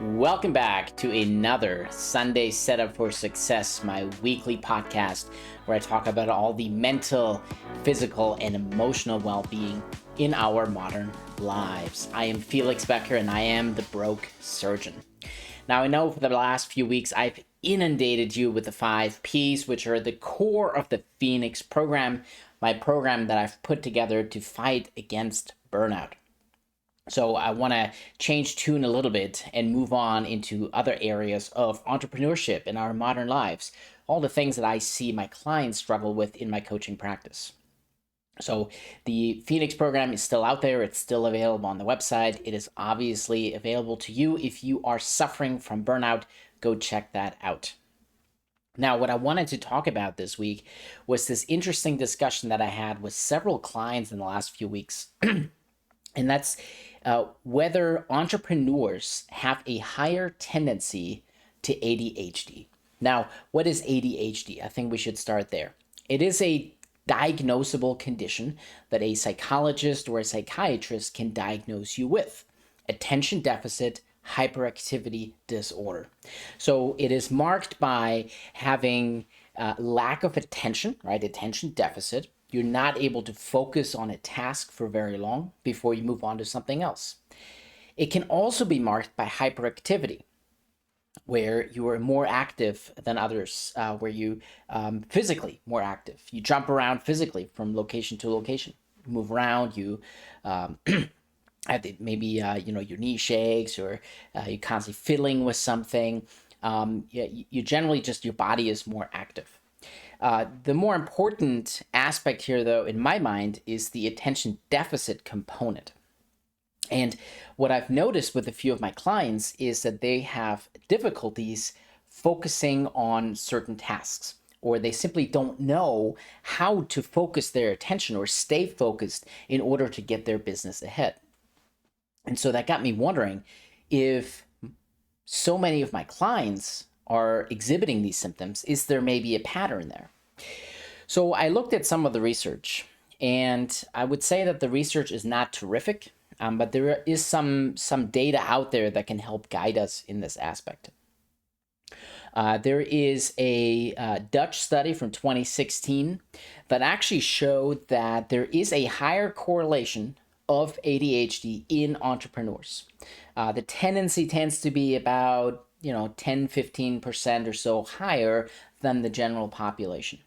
Welcome back to another Sunday Setup for Success, my weekly podcast where I talk about all the mental, physical, and emotional well-being in our modern lives. I am Felix Becker and I am the Broke Surgeon. Now, I know for the last few weeks I've inundated you with the 5 Ps, which are the core of the Phoenix program, my program that I've put together to fight against burnout. So I want to change tune a little bit and move on into other areas of entrepreneurship in our modern lives, all the things that I see my clients struggle with in my coaching practice. So the Phoenix program is still out there. It's still available on the website. It is obviously available to you. If you are suffering from burnout, go check that out. Now, what I wanted to talk about this week was this interesting discussion that I had with several clients in the last few weeks. And that's whether entrepreneurs have a higher tendency to ADHD. Now, what is ADHD? I think we should start there. It is a diagnosable condition that a psychologist or a psychiatrist can diagnose you with. Attention deficit hyperactivity disorder. So it is marked by having lack of attention, right? Attention deficit. You're not able to focus on a task for very long before you move on to something else. It can also be marked by hyperactivity, where you are more active than others, where you physically more active. You jump around physically from location to location, you move around, you maybe your knee shakes, or you're constantly fiddling with something. You generally just, your body is more active. The more important aspect here, though, in my mind, is the attention deficit component. And what I've noticed with a few of my clients is that they have difficulties focusing on certain tasks, or they simply don't know how to focus their attention or stay focused in order to get their business ahead. And so that got me wondering if so many of my clients are exhibiting these symptoms, is there maybe a pattern there? So I looked at some of the research, and I would say that the research is not terrific, but there is some data out there that can help guide us in this aspect. There is a Dutch study from 2016 that actually showed that there is a higher correlation of ADHD in entrepreneurs. The tendency tends to be about 10-15% or so higher than the general population.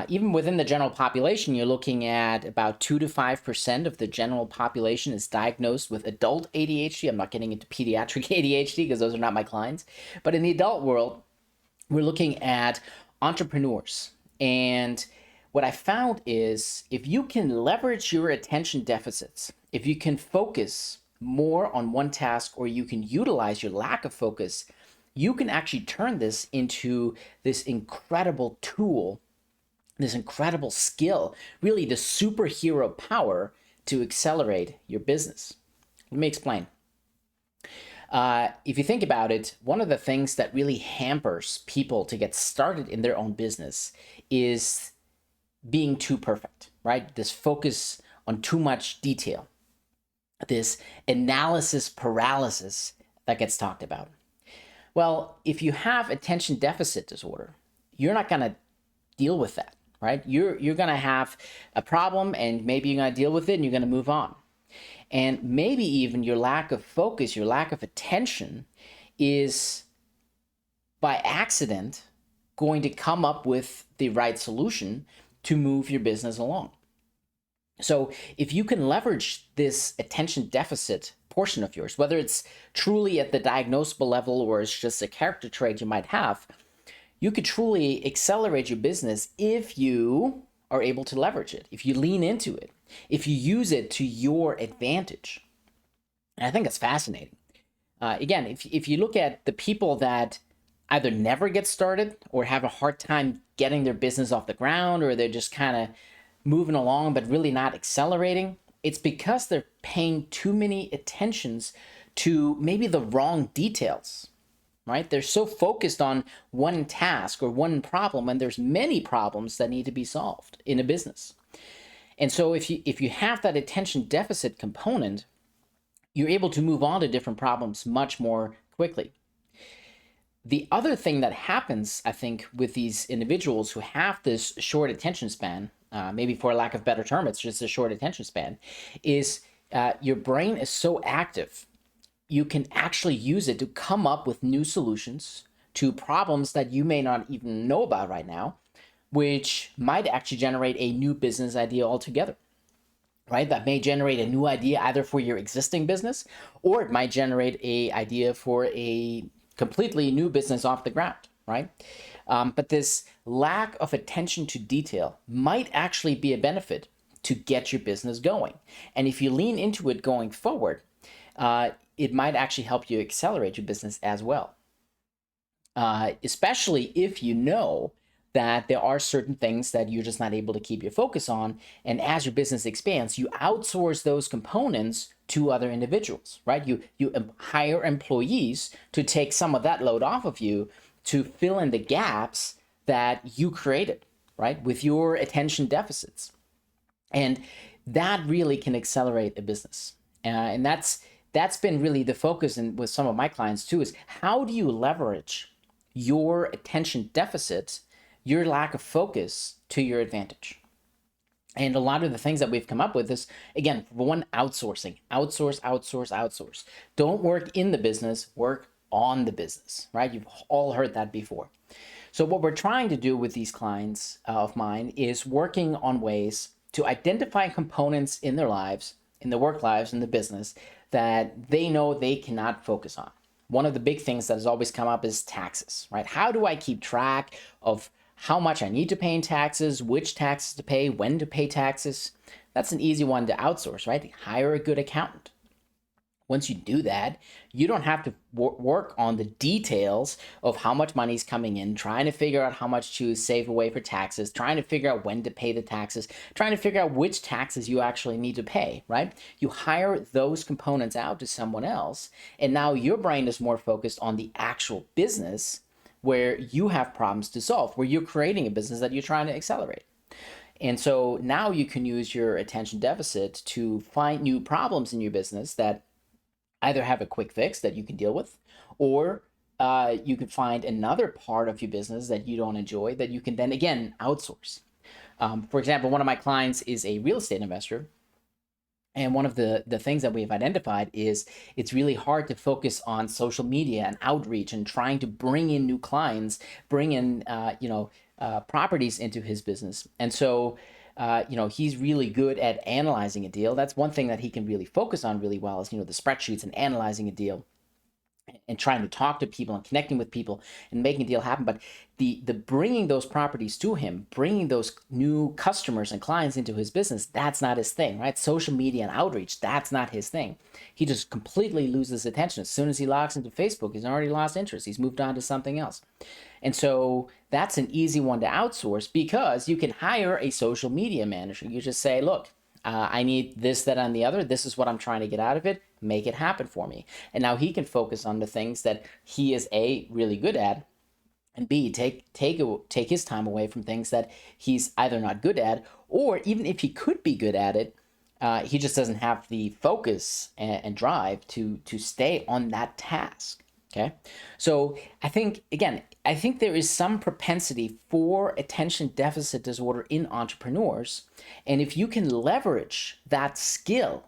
Even within the general population, you're looking at about 2 to 5% of the general population is diagnosed with adult ADHD. I'm not getting into pediatric ADHD because those are not my clients. But in the adult world, we're looking at entrepreneurs. And what I found is if you can leverage your attention deficits, if you can focus more on one task, or you can utilize your lack of focus, you can actually turn this into this incredible tool, this incredible skill, really the superhero power to accelerate your business. Let me explain. If you think about it, one of the things that really hampers people to get started in their own business is being too perfect, right? This focus on too much detail, this analysis paralysis that gets talked about. Well, if you have attention deficit disorder, you're not going to deal with that, right? You're going to have a problem, and maybe you're going to deal with it and you're going to move on. And maybe even your lack of focus, your lack of attention is by accident going to come up with the right solution to move your business along. So if you can leverage this attention deficit portion of yours, whether it's truly at the diagnosable level or it's just a character trait you might have, you could truly accelerate your business if you are able to leverage it, if you lean into it, if you use it to your advantage. And I think that's fascinating. Again, if you look at the people that either never get started or have a hard time getting their business off the ground, or they're just kind of moving along but really not accelerating, it's because they're paying too many attentions to maybe the wrong details, right? They're so focused on one task or one problem, and there's many problems that need to be solved in a business. And so if you have that attention deficit component, you're able to move on to different problems much more quickly. The other thing that happens, I think, with these individuals who have this short attention span, maybe for lack of better term, it's just a short attention span, is your brain is so active, you can actually use it to come up with new solutions to problems that you may not even know about right now, which might actually generate a new business idea altogether, right? That may generate a new idea either for your existing business, or it might generate a idea for a completely new business off the ground, right? But this lack of attention to detail might actually be a benefit to get your business going. And if you lean into it going forward, it might actually help you accelerate your business as well. Especially if you know that there are certain things that you're just not able to keep your focus on. And as your business expands, you outsource those components to other individuals, right? You hire employees to take some of that load off of you to fill in the gaps that you created, right? With your attention deficits. And that really can accelerate a business. And that's been really the focus with some of my clients too, is how do you leverage your attention deficit, your lack of focus, to your advantage? And a lot of the things that we've come up with is, again, one, outsourcing. Outsource. Don't work in the business, work on the business, right? You've all heard that before. So what we're trying to do with these clients of mine is working on ways to identify components in their lives, in their work lives, in the business, that they know they cannot focus on. One of the big things that has always come up is taxes, right? How do I keep track of how much I need to pay in taxes, which taxes to pay, when to pay taxes? That's an easy one to outsource, right? Hire a good accountant. Once you do that, you don't have to work on the details of how much money is coming in, trying to figure out how much to save away for taxes, trying to figure out when to pay the taxes, trying to figure out which taxes you actually need to pay, right? You hire those components out to someone else, and now your brain is more focused on the actual business where you have problems to solve, where you're creating a business that you're trying to accelerate. And so now you can use your attention deficit to find new problems in your business that either have a quick fix that you can deal with, or you could find another part of your business that you don't enjoy that you can then again outsource. For example, one of my clients is a real estate investor. And one of the things that we've identified is it's really hard to focus on social media and outreach and trying to bring in new clients, bring in properties into his business. And so he's really good at analyzing a deal. That's one thing that he can really focus on really well, is, the spreadsheets and analyzing a deal and trying to talk to people and connecting with people and making a deal happen. But the bringing those properties to him, bringing those new customers and clients into his business, that's not his thing, right? Social media and outreach, that's not his thing. He just completely loses attention. As soon as he logs into Facebook, he's already lost interest. He's moved on to something else. And so that's an easy one to outsource, because you can hire a social media manager. You just say, look, I need this, that, and the other. This is what I'm trying to get out of it. Make it happen for me. And now he can focus on the things that he is A, really good at, and B, take his time away from things that he's either not good at, or even if he could be good at it, he just doesn't have the focus and drive to stay on that task. Okay, so I think there is some propensity for attention deficit disorder in entrepreneurs. And if you can leverage that skill,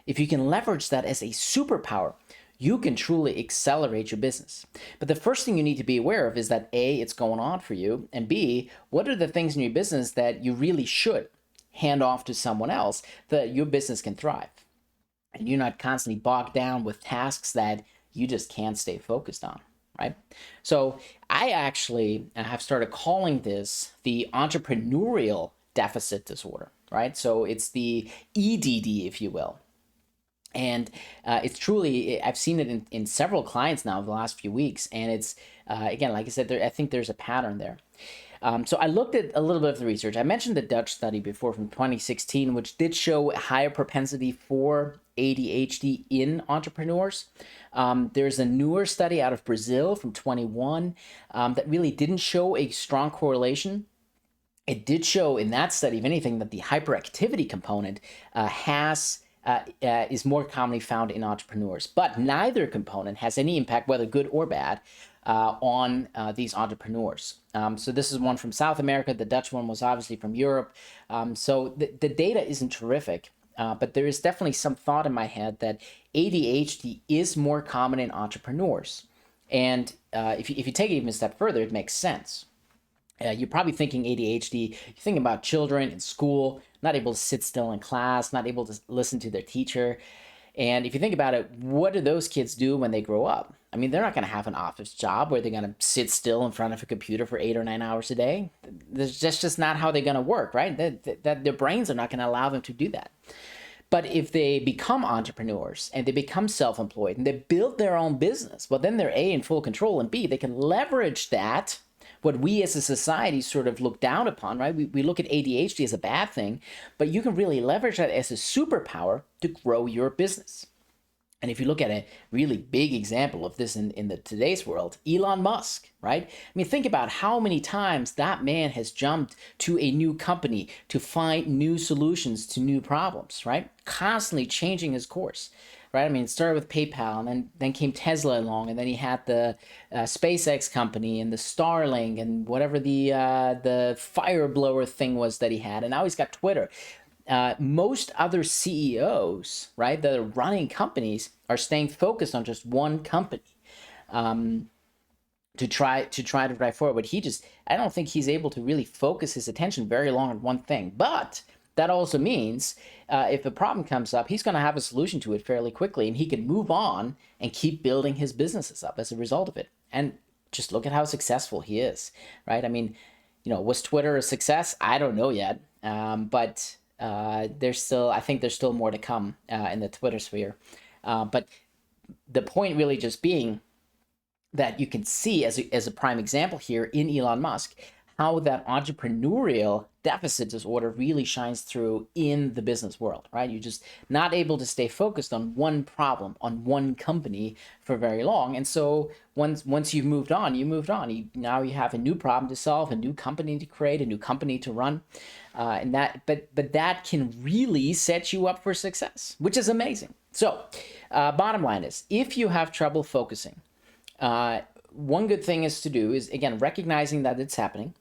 if you can leverage that as a superpower, you can truly accelerate your business. But the first thing you need to be aware of is that A, it's going on for you, and B, what are the things in your business that you really should hand off to someone else that your business can thrive, and you're not constantly bogged down with tasks that you just can't stay focused on, right? So I actually have started calling this the entrepreneurial deficit disorder, right? So it's the EDD, if you will. And it's truly, I've seen it in several clients now over the last few weeks. And it's, again, like I said, I think there's a pattern there. So I looked at a little bit of the research. I mentioned the Dutch study before from 2016, which did show a higher propensity for ADHD in entrepreneurs. There's a newer study out of Brazil from 21 that really didn't show a strong correlation. It did show in that study, if anything, that the hyperactivity component has is more commonly found in entrepreneurs. But neither component has any impact, whether good or bad, on these entrepreneurs. So this is one from South America. The Dutch one was obviously from Europe. So the data isn't terrific. But there is definitely some thought in my head that ADHD is more common in entrepreneurs. And if you take it even a step further, it makes sense. You're probably thinking ADHD, you're thinking about children in school, not able to sit still in class, not able to listen to their teacher. And if you think about it, what do those kids do when they grow up? I mean, they're not going to have an office job where they're going to sit still in front of a computer for 8 or 9 hours a day. That's just not how they're going to work, right? That their brains are not going to allow them to do that. But if they become entrepreneurs and they become self-employed and they build their own business, well, then they're A, in full control, and B, they can leverage that, what we as a society sort of look down upon, right? We look at ADHD as a bad thing, but you can really leverage that as a superpower to grow your business. And if you look at a really big example of this in today's world, Elon Musk, right? I mean, think about how many times that man has jumped to a new company to find new solutions to new problems, right? Constantly changing his course, right? I mean, it started with PayPal, and then came Tesla along, and then he had the SpaceX company and the Starlink and whatever the fire blower thing was that he had, and now he's got Twitter. Most other CEOs, right, that are running companies are staying focused on just one company to try to drive forward. But I don't think he's able to really focus his attention very long on one thing. But that also means if a problem comes up, he's going to have a solution to it fairly quickly, and he can move on and keep building his businesses up as a result of it. And just look at how successful he is, right? I mean, was Twitter a success? I don't know yet, but I think there's still more to come in the Twitter sphere. But the point really just being that you can see as a prime example here in Elon Musk, how that entrepreneurial deficit disorder really shines through in the business world, right? You're just not able to stay focused on one problem, on one company for very long. And so once you've moved on, now you have a new problem to solve, a new company to create, a new company to run. But that can really set you up for success, which is amazing. So bottom line is, if you have trouble focusing, one good thing is to do is, again, recognizing that it's happening,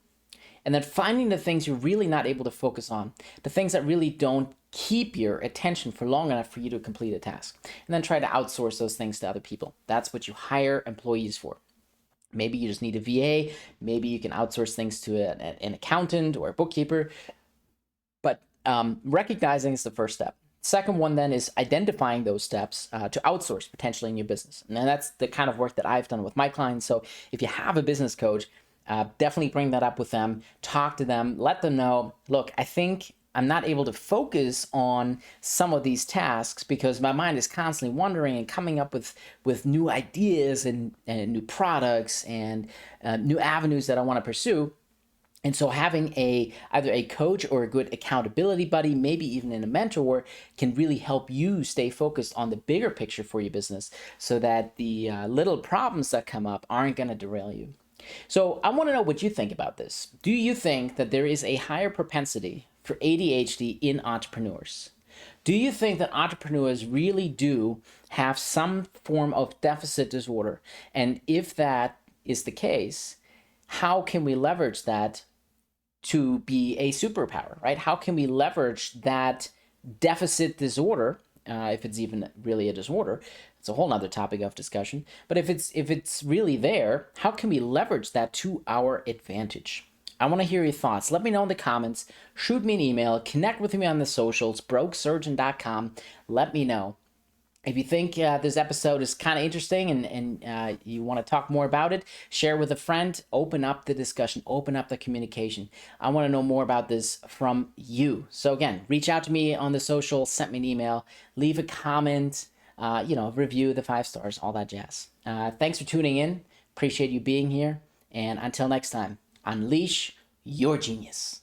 and then finding the things you're really not able to focus on, the things that really don't keep your attention for long enough for you to complete a task, and then try to outsource those things to other people. That's what you hire employees for. Maybe you just need a VA. Maybe you can outsource things to an accountant or a bookkeeper. But recognizing is the first step. Second one then is identifying those steps to outsource potentially in your business. And that's the kind of work that I've done with my clients. So if you have a business coach, definitely bring that up with them, talk to them, let them know, look, I think I'm not able to focus on some of these tasks because my mind is constantly wandering and coming up with new ideas and new products and new avenues that I want to pursue. And so having either a coach or a good accountability buddy, maybe even a mentor, can really help you stay focused on the bigger picture for your business so that the little problems that come up aren't going to derail you. So I want to know what you think about this. Do you think that there is a higher propensity for ADHD in entrepreneurs? Do you think that entrepreneurs really do have some form of deficit disorder? And if that is the case, how can we leverage that to be a superpower, right? How can we leverage that deficit disorder, if it's even really a disorder? It's a whole nother topic of discussion. But if it's really there, how can we leverage that to our advantage? I want to hear your thoughts. Let me know in the comments. Shoot me an email. Connect with me on the socials, brokesurgeon.com. Let me know. If you think this episode is kind of interesting and you want to talk more about it, share with a friend, open up the discussion, open up the communication. I want to know more about this from you. So again, reach out to me on the social, send me an email, leave a comment, review the 5 stars, all that jazz. Thanks for tuning in. Appreciate you being here. And until next time, unleash your genius.